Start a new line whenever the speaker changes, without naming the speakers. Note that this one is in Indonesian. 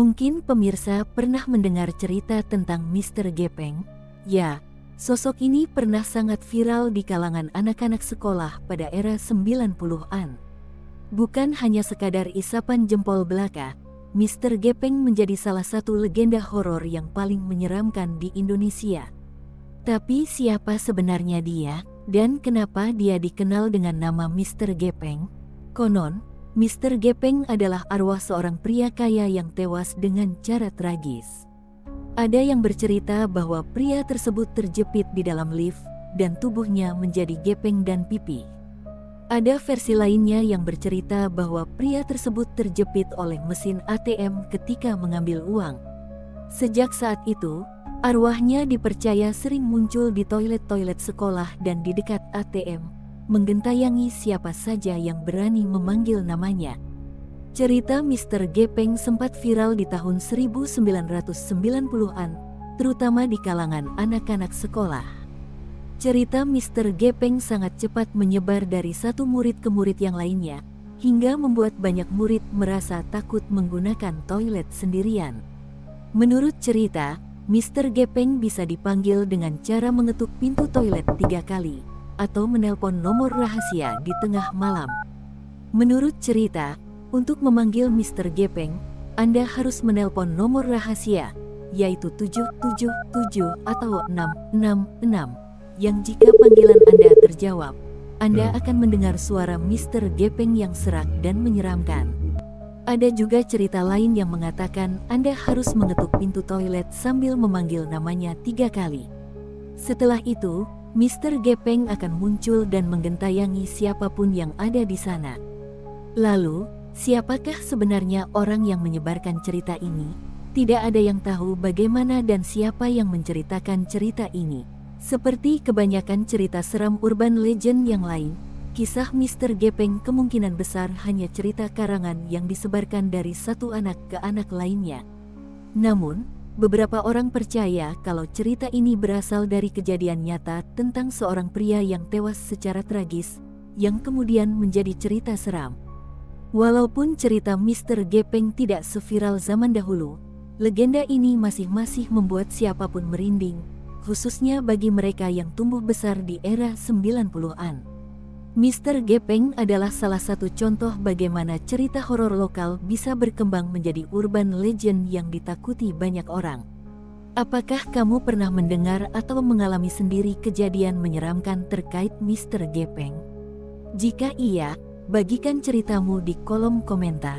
Mungkin pemirsa pernah mendengar cerita tentang Mr. Gepeng. Ya, sosok ini pernah sangat viral di kalangan anak-anak sekolah pada era 90-an. Bukan hanya sekadar isapan jempol belaka, Mr. Gepeng menjadi salah satu legenda horor yang paling menyeramkan di Indonesia. Tapi siapa sebenarnya dia, dan kenapa dia dikenal dengan nama Mr. Gepeng? Konon, Mr. Gepeng adalah arwah seorang pria kaya yang tewas dengan cara tragis. Ada yang bercerita bahwa pria tersebut terjepit di dalam lift dan tubuhnya menjadi gepeng dan pipi. Ada versi lainnya yang bercerita bahwa pria tersebut terjepit oleh mesin ATM ketika mengambil uang. Sejak saat itu, arwahnya dipercaya sering muncul di toilet-toilet sekolah dan di dekat ATM, menggentayangi siapa saja yang berani memanggil namanya. Cerita Mr. Gepeng sempat viral di tahun 1990-an, terutama di kalangan anak-anak sekolah. Cerita Mr. Gepeng sangat cepat menyebar dari satu murid ke murid yang lainnya, hingga membuat banyak murid merasa takut menggunakan toilet sendirian. Menurut cerita, Mr. Gepeng bisa dipanggil dengan cara mengetuk pintu toilet 3 kali, atau menelpon nomor rahasia di tengah malam. Menurut cerita, untuk memanggil Mr. Gepeng, Anda harus menelpon nomor rahasia, yaitu 777 atau 666, yang jika panggilan Anda terjawab, Anda akan mendengar suara Mr. Gepeng yang serak dan menyeramkan. Ada juga cerita lain yang mengatakan Anda harus mengetuk pintu toilet sambil memanggil namanya 3 kali. Setelah itu, Mr. Gepeng akan muncul dan menggentayangi siapapun yang ada di sana. Lalu, siapakah sebenarnya orang yang menyebarkan cerita ini? Tidak ada yang tahu bagaimana dan siapa yang menceritakan cerita ini. Seperti kebanyakan cerita seram urban legend yang lain, kisah Mr. Gepeng kemungkinan besar hanya cerita karangan yang disebarkan dari satu anak ke anak lainnya. Namun, beberapa orang percaya kalau cerita ini berasal dari kejadian nyata tentang seorang pria yang tewas secara tragis, yang kemudian menjadi cerita seram. Walaupun cerita Mr. Gepeng tidak seviral zaman dahulu, legenda ini masih membuat siapapun merinding, khususnya bagi mereka yang tumbuh besar di era 90-an. Mr. Gepeng adalah salah satu contoh bagaimana cerita horor lokal bisa berkembang menjadi urban legend yang ditakuti banyak orang. Apakah kamu pernah mendengar atau mengalami sendiri kejadian menyeramkan terkait Mr. Gepeng? Jika iya, bagikan ceritamu di kolom komentar.